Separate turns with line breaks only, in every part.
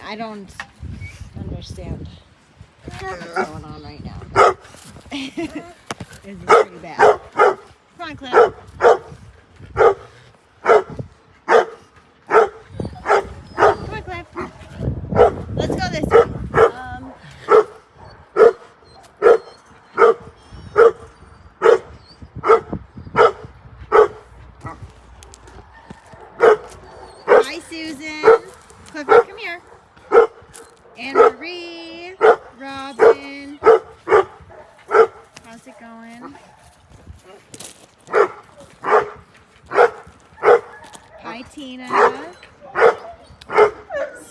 I don't understand what's going on right now. This is pretty bad. Come on, Cliff. Come on, Cliff. Let's go this way. Hi, Susan. Clifford, come here. Anne Marie, Robin. How's it going? Hi, Tina.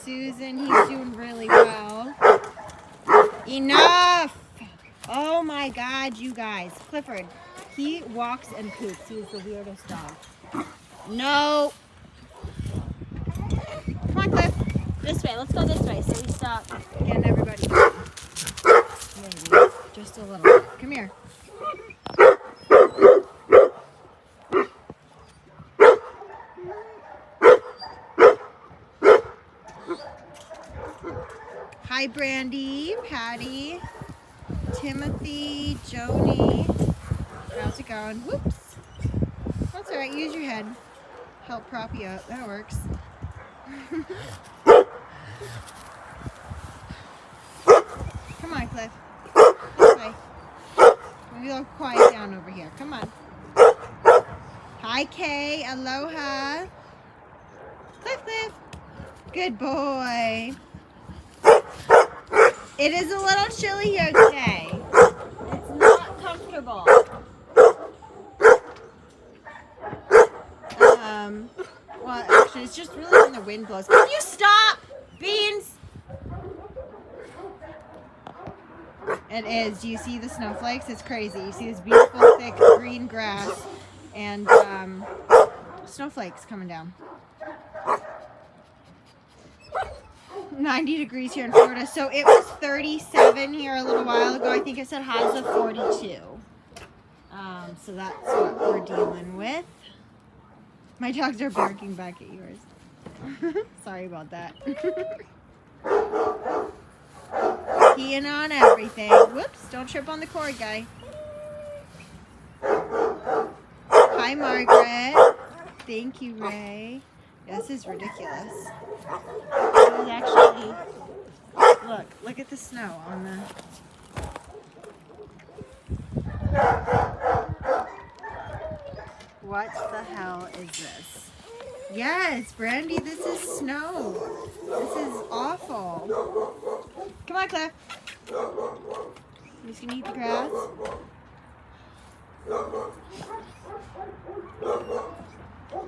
Susan, he's doing really well. Enough! Oh my God, you guys. Clifford, he walks and poops. He's the weirdest dog. No. Come on, Cliff. This way. Let's go this way so we stop getting everybody. Maybe. Just a little bit. Come here. Hi, Brandy, Patty, Timothy, Joni. How's it going? Whoops. That's all right. Use your head. Help prop you up. That works. Come on, Cliff. This way. Maybe I'll quiet down over here. Come on. Hi, Kay. Aloha. Cliff. Good boy. It is a little chilly here today. It's not comfortable. Well, actually, it's just really when the wind blows. Can you stop, Beans? It is. Do you see the snowflakes? It's crazy. You see this beautiful, thick green grass and snowflakes coming down. 90 degrees here in Florida. So it was 37 here a little while ago. I think it said highs of 42. So that's what we're dealing with. My dogs are barking back at yours. Sorry about that. Peeing on everything. Whoops, don't trip on the cord, guy. Hi, Margaret. Thank you, Ray. This is ridiculous. It is actually, look at the snow on the... What the hell is this? Yes, Brandy, this is snow. This is awful. Come on, Cliff. You just gonna eat the grass?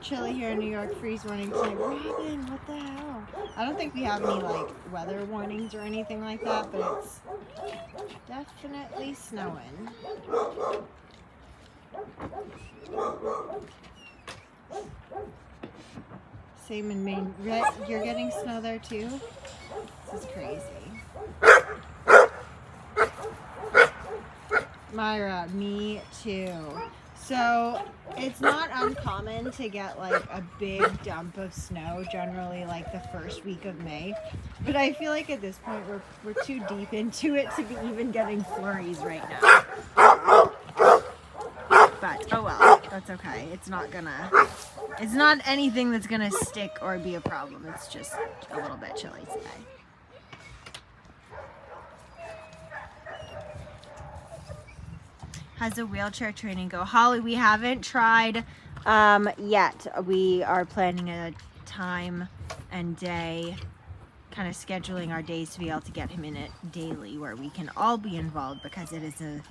Chilly here in New York, freeze warning tonight. Robin, what the hell? I don't think we have any like weather warnings or anything like that, but it's definitely snowing. Same in Maine. You're getting snow there too? This is crazy. Myra, me too. So it's not uncommon to get like a big dump of snow generally like the first week of May, but I feel like at this point we're too deep into it to be even getting flurries right now. But oh well, that's okay. It's not anything that's gonna stick or be a problem. It's just a little bit chilly today. How's the wheelchair training go? Holly, we haven't tried yet. We are planning a time and day, kind of scheduling our days to be able to get him in it daily where we can all be involved because it is a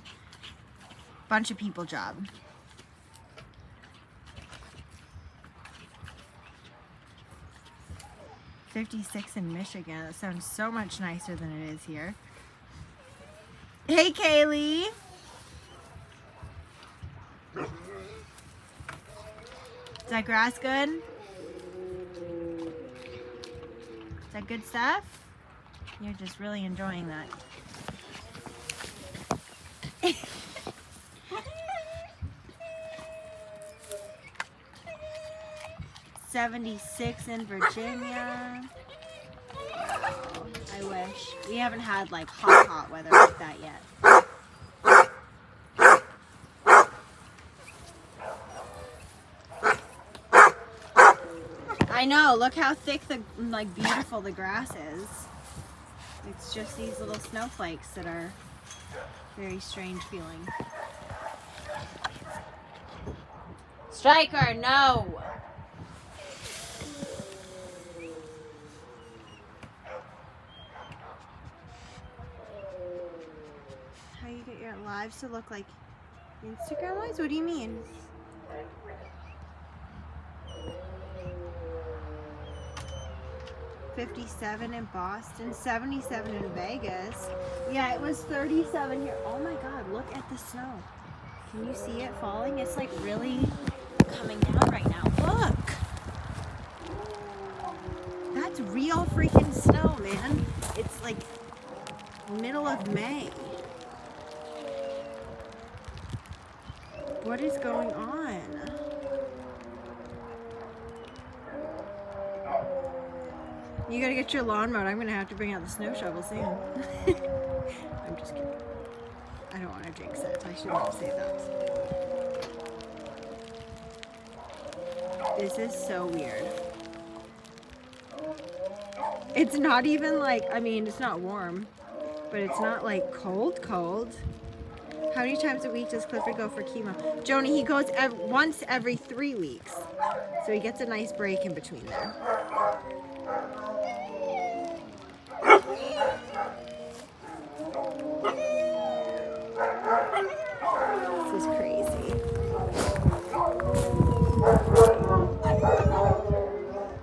bunch of people job. $56 in Michigan. That sounds so much nicer than it is here. Hey, Kaylee. Is that grass good? Is that good stuff? You're just really enjoying that. 76 in Virginia. We haven't had like hot weather like that yet. I know, look how thick like beautiful the grass is. It's just these little snowflakes that are very strange feeling. Striker, no! How you get your lives to look like Instagram wise? What do you mean? $57 in Boston, 77 in Vegas. Yeah, it was 37 here. Oh my God, look at the snow. Can you see it falling? It's like really coming down right now. Look! That's real freaking snow, man. It's like middle of May. What is going on? You gotta get your lawn mowed. I'm gonna have to bring out the snow shovel soon. I'm just kidding. I don't want to jinx it. I shouldn't have said that. This is so weird. It's not even like, I mean, it's not warm, but it's not like cold. How many times a week does Clifford go for chemo? Joni, he goes once every 3 weeks. So he gets a nice break in between there. This is crazy.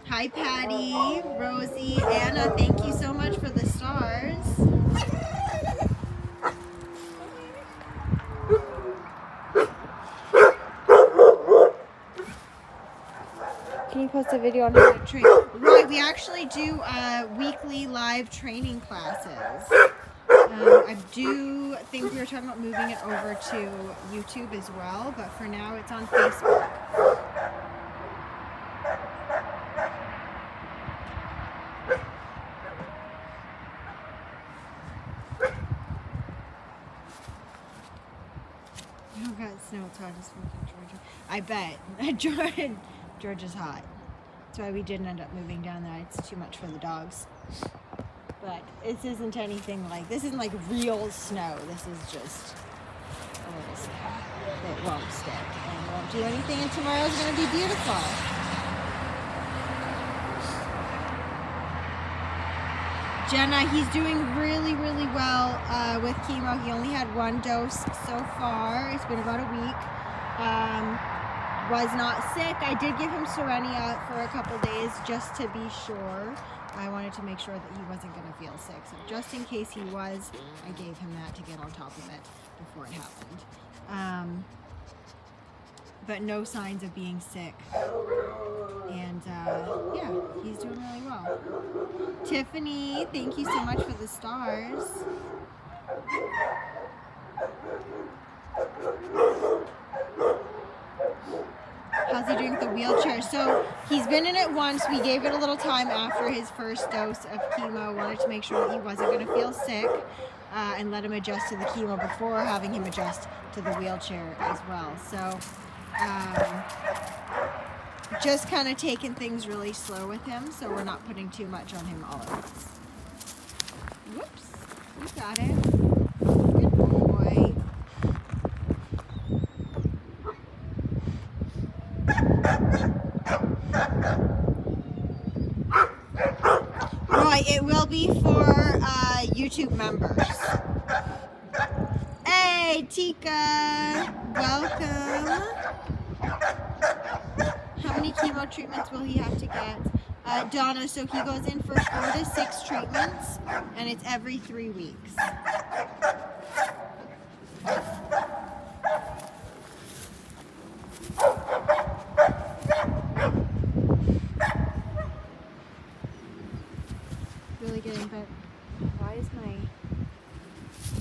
Hi Patty, Rosie, Anna, thank you so much for the stars. Can you post a video on how to train? Right, we actually do weekly live training classes. I do think we were talking about moving it over to YouTube as well, but for now it's on Facebook. Oh God, snow, it's hot as fuck in Georgia. I bet. Georgia's hot. That's why we didn't end up moving down there. It's too much for the dogs. But this isn't anything like, this isn't like real snow. This is just a little snow that won't stick and won't do anything, and tomorrow's going to be beautiful. Jenna, he's doing really well with chemo. He only had 1 dose so far. It's been about a week. Was not sick. I did give him Serenia for a couple days just to be sure. I wanted to make sure that he wasn't going to feel sick. So just in case he was, I gave him that to get on top of it before it happened. But no signs of being sick. And yeah, he's doing really well. Tiffany, thank you so much for the stars. How's he doing with the wheelchair? So he's been in it once. We gave it a little time after his first dose of chemo. Wanted to make sure that he wasn't going to feel sick and let him adjust to the chemo before having him adjust to the wheelchair as well. So just kind of taking things really slow with him, so we're not putting too much on him all at once. Whoops, you got it. Good boy. Right, it will be for YouTube members. Hey, Tika, welcome. How many chemo treatments will he have to get? Donna, so he goes in for 4 to 6 treatments, and it's every 3 weeks. Really getting better. Why is my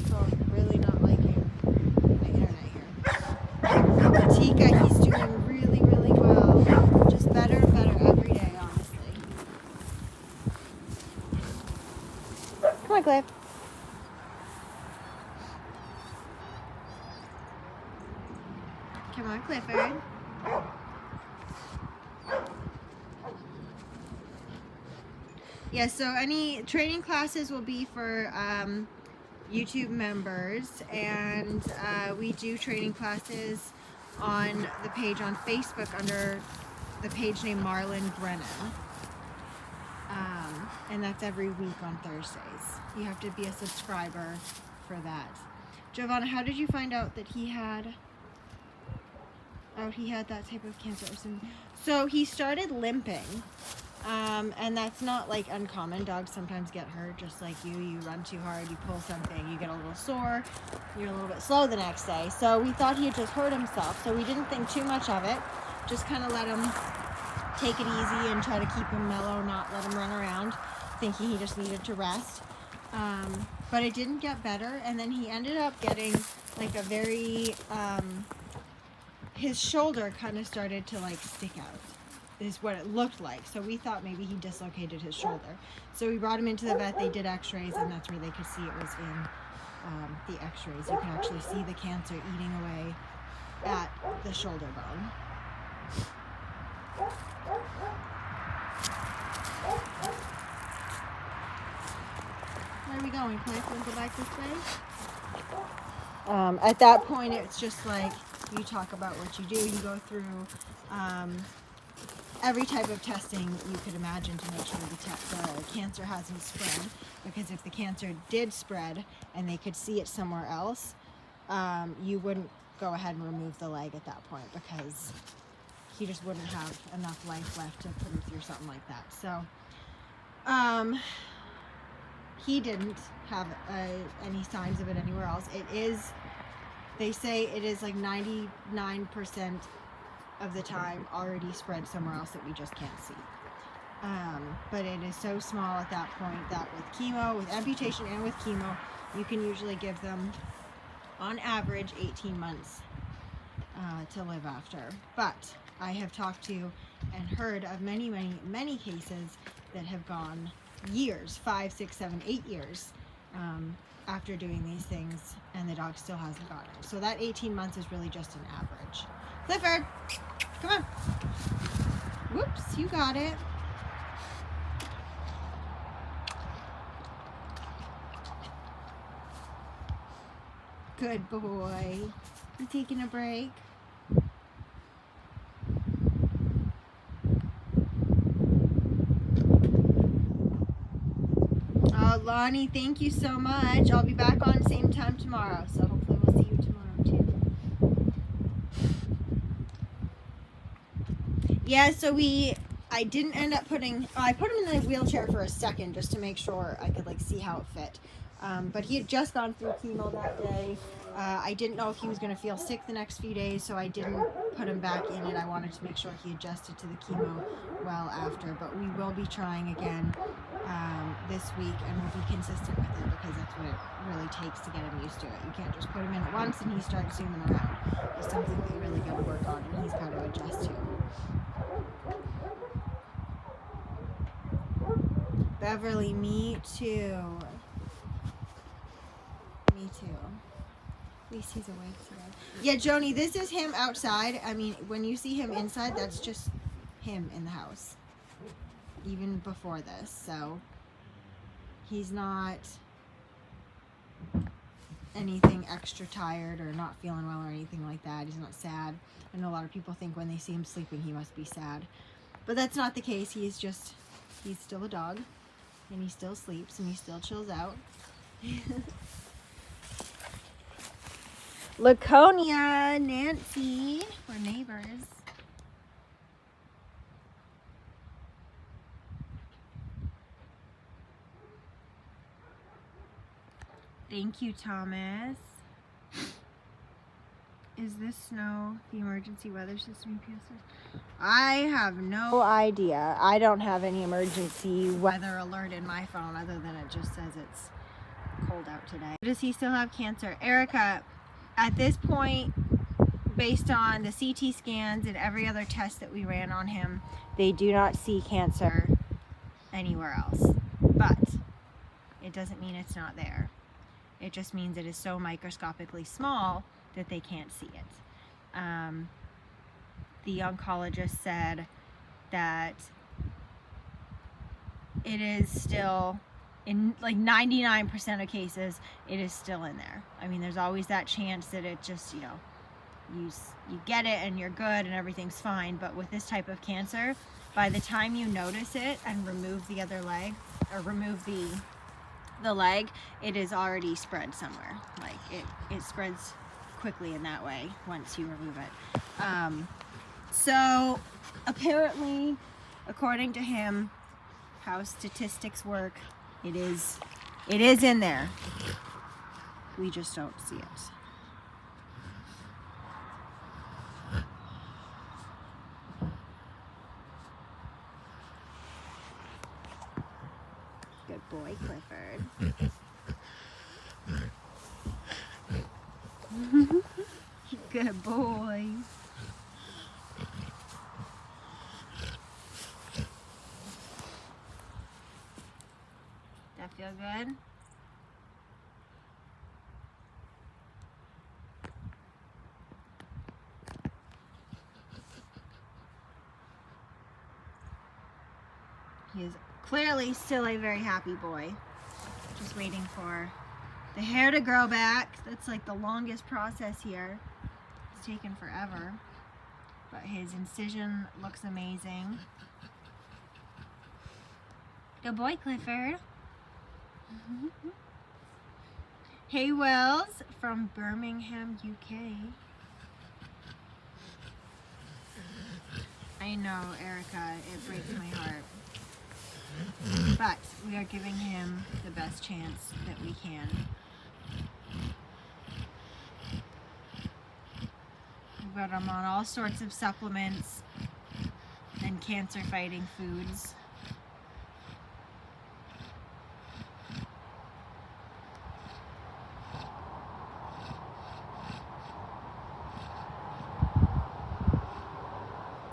phone really not liking my internet here? Tika, he's doing really well. Just better and better every day, honestly. Come Come on, Cliff. Come on, Clifford. Yeah, so any training classes will be for YouTube members, and we do training classes on the page on Facebook under the page name Marlon Grennan. And that's every week on Thursdays. You have to be a subscriber for that. Giovanna, how did you find out that he had that type of cancer? So he started limping. And that's not like uncommon. Dogs sometimes get hurt just like you. You run too hard, you pull something, you get a little sore, you're a little bit slow the next day. So we thought he had just hurt himself. So we didn't think too much of it. Just kind of let him take it easy and try to keep him mellow, not let him run around, thinking he just needed to rest. But it didn't get better. And then he ended up getting like a very, his shoulder kind of started to like stick out. Is what it looked like. So we thought maybe he dislocated his shoulder. So we brought him into the vet. They did x-rays, and that's where they could see it was in the x-rays. You can actually see the cancer eating away at the shoulder bone. Where are we going, Cliff? Want to go back this way? At that point, it's just like you talk about what you do. You go through every type of testing you could imagine to make sure the cancer hasn't spread, because if the cancer did spread and they could see it somewhere else, you wouldn't go ahead and remove the leg at that point, because he just wouldn't have enough life left to put him through something like that. So he didn't have any signs of it anywhere else. It is, they say it is like 99% of the time already spread somewhere else that we just can't see. But it is so small at that point that with chemo, with amputation and with chemo, you can usually give them on average 18 months to live after. But I have talked to and heard of many, many, many cases that have gone years, 5, 6, 7, 8 years after doing these things, and the dog still hasn't gotten it. So that 18 months is really just an average. Clifford, come on. Whoops, you got it. Good boy. You taking a break? Oh, Lonnie, thank you so much. I'll be back on same time tomorrow, so hopefully we'll see you tomorrow too. Yeah, so I didn't end up I put him in the wheelchair for a second just to make sure I could like see how it fit. But he had just gone through chemo that day. I didn't know if he was going to feel sick the next few days, so I didn't put him back in it. I wanted to make sure he adjusted to the chemo well after. But we will be trying again this week, and we'll be consistent with it, because that's what it really takes to get him used to it. You can't just put him in at once and he starts zooming around. It's something we really got to work on, and he's got to adjust to. Beverly, me too. Me too. At least he's awake today. Yeah, Joni, this is him outside. I mean, when you see him inside, that's just him in the house. Even before this, so he's not anything extra tired or not feeling well or anything like that. He's not sad. I know a lot of people think when they see him sleeping, he must be sad. But that's not the case. He's still a dog, and he still sleeps, and he still chills out. Laconia, Nancy, we're neighbors. Thank you, Thomas. Is this snow the emergency weather system UPS? I have no idea. I don't have any emergency weather alert in my phone other than it just says it's cold out today. Does he still have cancer? Erica, at this point, based on the CT scans and every other test that we ran on him, they do not see cancer anywhere else. But it doesn't mean it's not there. It just means it is so microscopically small that they can't see it. The oncologist said that it is still, in like 99% of cases, it is still in there. I mean, there's always that chance that it just, you know, you get it and you're good and everything's fine. But with this type of cancer, by the time you notice it and remove the other leg, or remove the leg, it is already spread somewhere. Like it spreads quickly in that way once you remove it. So apparently, according to him, how statistics work, it is in there. We just don't see it. Good boy, Clifford. Good boy. That feel good? He is clearly still a very happy boy. Just waiting for the hair to grow back. That's like the longest process here. It's taken forever. But his incision looks amazing. Good boy, Clifford. Hey, Wells from Birmingham, UK. I know, Erica, it breaks my heart. But we are giving him the best chance that we can. We've got him on all sorts of supplements and cancer-fighting foods.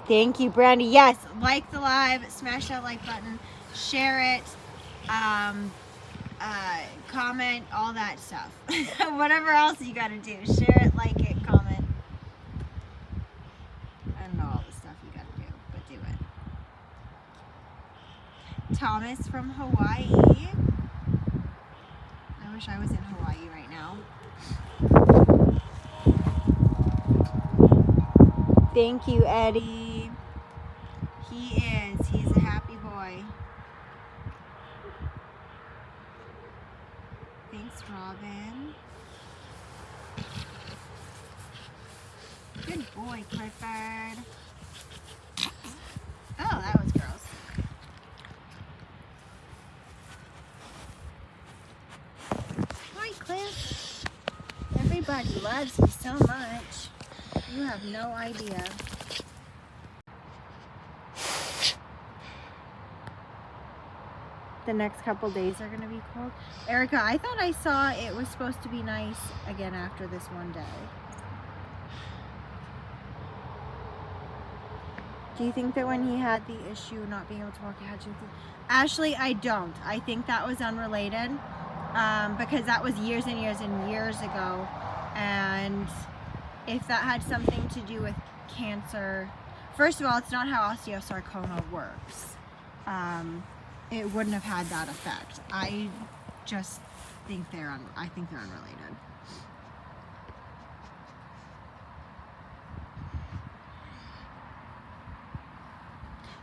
Thank you, Brandy. Yes, like the live, smash that like button, share it, comment, all that stuff. Whatever else you gotta do, share it, like it, comment. I don't know all the stuff you gotta do, but do it. Thomas from Hawaii. I wish I was in Hawaii right now. Thank you, Eddie. He's a happy boy. Thanks, Robin. Good boy, Clifford. Oh, that was gross. Hi, Cliff. Everybody loves you so much. You have no idea. The next couple days are going to be cold. Erica, I thought I saw it was supposed to be nice again after this one day. Do you think that when he had the issue not being able to walk, he had to... Ashley, I don't. I think that was unrelated because that was years and years and years ago. And if that had something to do with cancer, first of all, it's not how osteosarcoma works. It wouldn't have had that effect. I just think they're unrelated.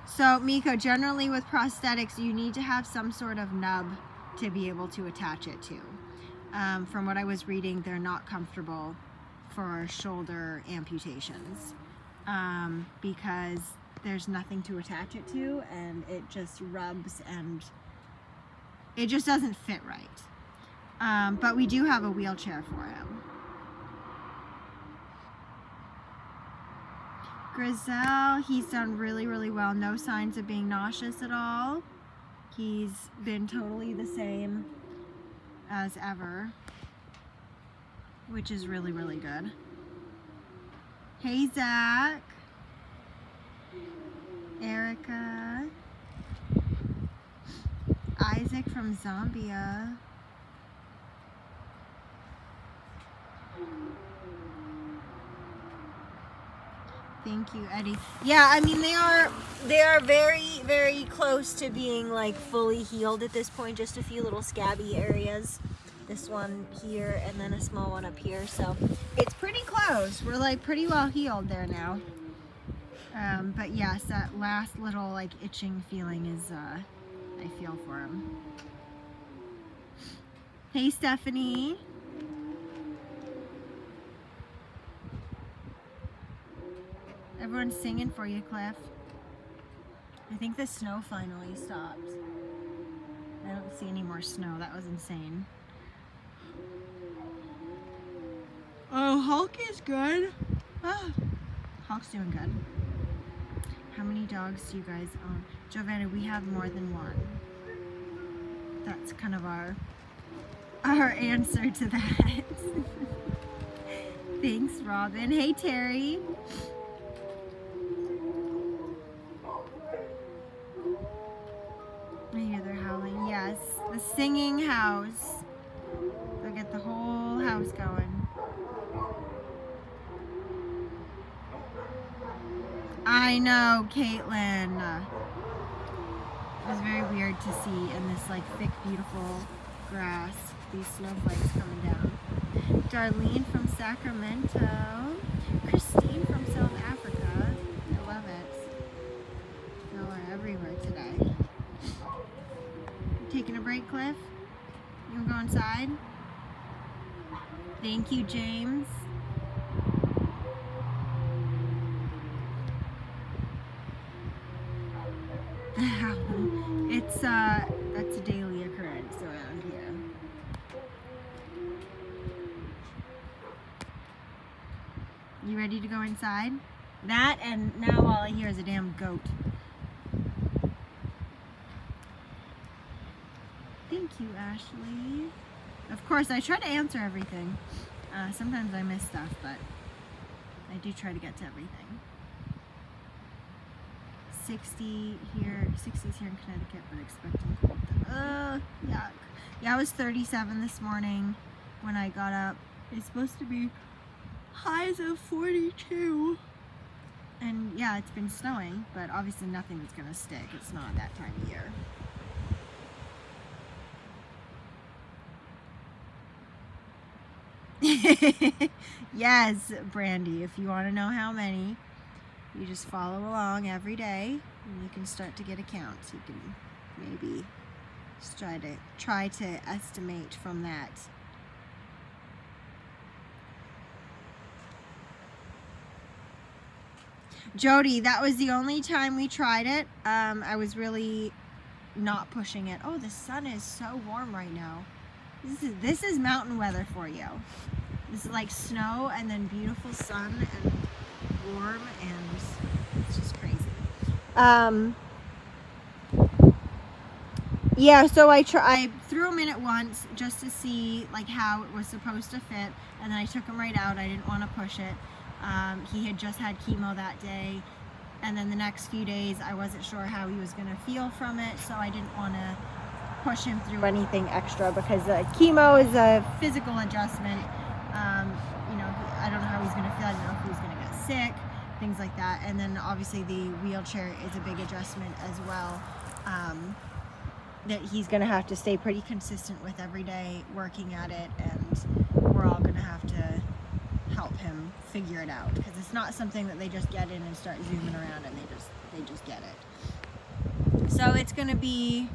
So, Miko, generally with prosthetics, you need to have some sort of nub to be able to attach it to. From what I was reading, they're not comfortable for shoulder amputations because there's nothing to attach it to and it just rubs and it just doesn't fit right. But we do have a wheelchair for him. Grizel, he's done really, really well. No signs of being nauseous at all. He's been totally the same as ever, which is really, really good. Hey, Zach. Erica. Isaac from Zambia. Thank you, Eddie. Yeah, I mean they are very, very close to being like fully healed at this point. Just a few little scabby areas. This one here and then a small one up here. So it's pretty close. We're like pretty well healed there now. But yes, that last little like itching feeling is I feel for him. Hey, Stephanie. Everyone's singing for you, Cliff. I think the snow finally stopped. I don't see any more snow. That was insane. Oh, Hulk is good. Oh, Hulk's doing good. How many dogs do you guys own? Giovanna, we have more than one. That's kind of our answer to that. Thanks, Robin. Hey, Terry. I hear they're howling. Yes, the singing house. They'll get the whole house going. I know, Caitlin. It was very weird to see in this like thick, beautiful grass, these snowflakes coming down. Darlene from Sacramento. Christine from South Africa. I love it. Y'all are everywhere today. Taking a break, Cliff? You wanna go inside? Thank you, James. It's that's a daily occurrence around here. You ready to go inside? That, and now all I hear is a damn goat. Thank you, Ashley. Of course, I try to answer everything. Sometimes I miss stuff, but I do try to get to everything. 60s here in Connecticut, but expecting cold. Yuck. Yeah, I was 37 this morning when I got up. It's supposed to be highs of 42. And yeah, it's been snowing, but obviously nothing is gonna stick. It's not that time of year. Yes, Brandy, if you want to know how many, you just follow along every day and you can start to get accounts. You can maybe just try to estimate from that. Jody, that was the only time we tried it. I was really not pushing it. Oh, the sun is so warm right now. This is mountain weather for you. This is like snow and then beautiful sun and warm, and it's just crazy. Yeah, so I threw him in at once just to see like how it was supposed to fit, and then I took him right out. I didn't want to push it. He had just had chemo that day, and then the next few days I wasn't sure how he was going to feel from it, so I didn't want to push him through anything extra because chemo is a physical adjustment. You know, I don't know how he's going to feel. I don't know if he's going to get sick, things like that. And then obviously the wheelchair is a big adjustment as well, that he's going to have to stay pretty consistent with every day working at it, and we're all going to have to help him figure it out, because it's not something that they just get in and start zooming around and they just get it. So it's going to be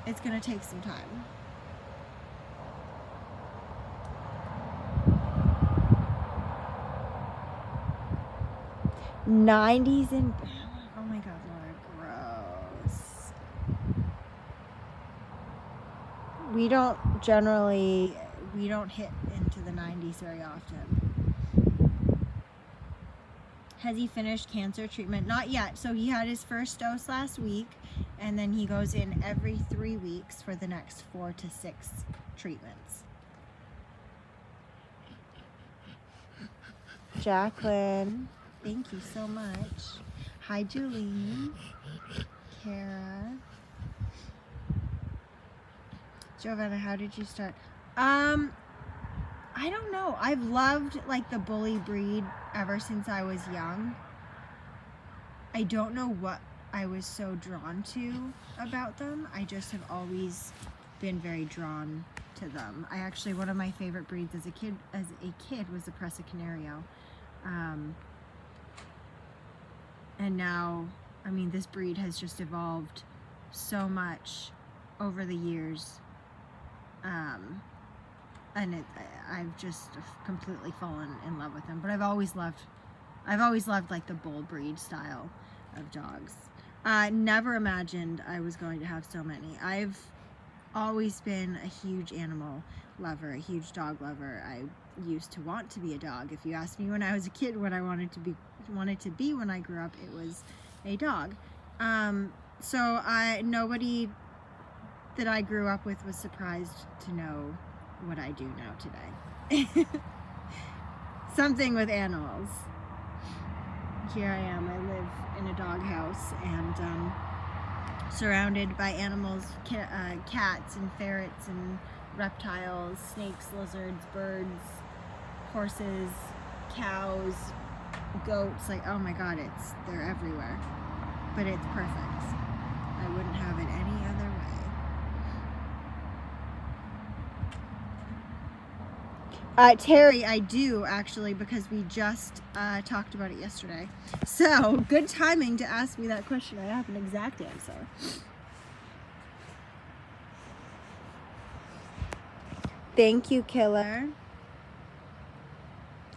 it's going to take some time. '90s in Bama. Oh my god, Laura, gross. We don't hit into the 90s very often. Has he finished cancer treatment? Not yet. So he had his first dose last week, and then he goes in every 3 weeks for the next 4 to 6 treatments. Jacqueline, thank you so much. Hi, Julene. Kara. Giovanna, how did you start? I don't know. I've loved like the bully breed ever since I was young. I don't know what I was so drawn to about them. I just have always been very drawn to them. I actually, one of my favorite breeds as a kid was the Presa Canario. And now, I mean, this breed has just evolved so much over the years. And I've just completely fallen in love with them. But I've always loved like the bull breed style of dogs. Never imagined I was going to have so many. I've always been a huge animal lover, a huge dog lover. I used to want to be a dog. If you asked me when I was a kid what I wanted to be when I grew up, it was a dog. So nobody that I grew up with was surprised to know what I do now today. Something with animals. Here I am. I live in a doghouse and surrounded by animals, cats and ferrets and reptiles, snakes, lizards, birds, horses, cows, goats. Like, oh my God, they're everywhere. But it's perfect. I wouldn't have it any other way. Terry, I do actually, because we just talked about it yesterday. So, good timing to ask me that question. I have an exact answer. Thank you, Killer.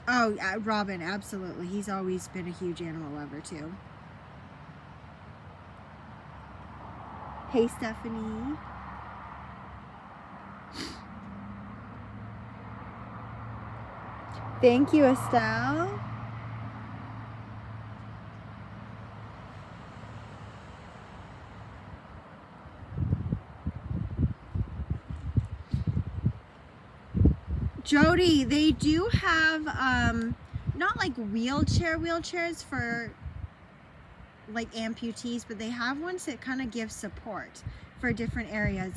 Oh, Robin, absolutely. He's always been a huge animal lover, too. Hey, Stephanie. Thank you, Estelle. Jody, they do have not like wheelchairs for like amputees, but they have ones that kind of give support for different areas,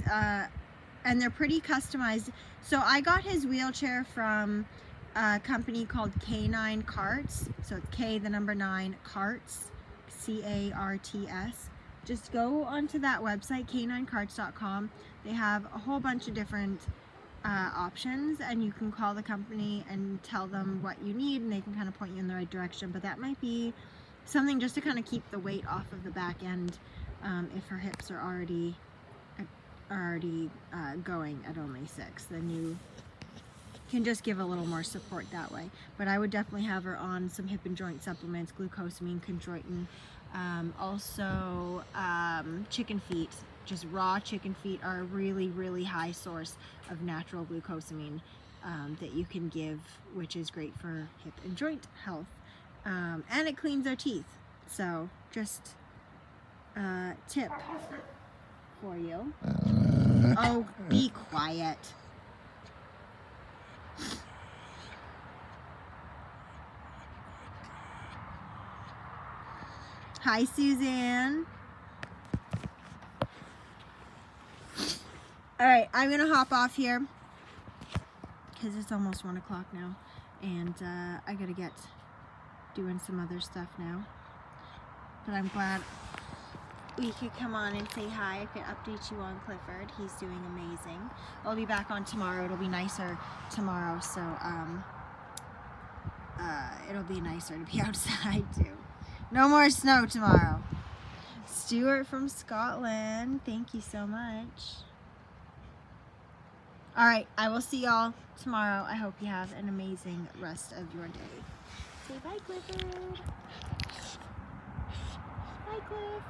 and they're pretty customized. So I got his wheelchair from a company called K9 Carts. So it's K, the number 9, Carts, C-A-R-T-S. Just go onto that website, k9carts.com. They have a whole bunch of different options, and you can call the company and tell them what you need, and they can kind of point you in the right direction. But that might be something just to kind of keep the weight off of the back end if her hips are already going at only 6. Then you can just give a little more support that way. But I would definitely have her on some hip and joint supplements, glucosamine, chondroitin, also chicken feet. Just raw chicken feet are a really, really high source of natural glucosamine that you can give, which is great for hip and joint health. And it cleans our teeth. So just a tip for you. Oh, be quiet. Hi, Suzanne. All right, I'm gonna hop off here because it's almost 1 o'clock now, and I gotta get doing some other stuff now. But I'm glad we could come on and say hi. I could update you on Clifford. He's doing amazing. I'll be back on tomorrow. It'll be nicer tomorrow, so it'll be nicer to be outside too. No more snow tomorrow. Stuart from Scotland, thank you so much. All right, I will see y'all tomorrow. I hope you have an amazing rest of your day. Say bye, Clifford. Bye, Cliff.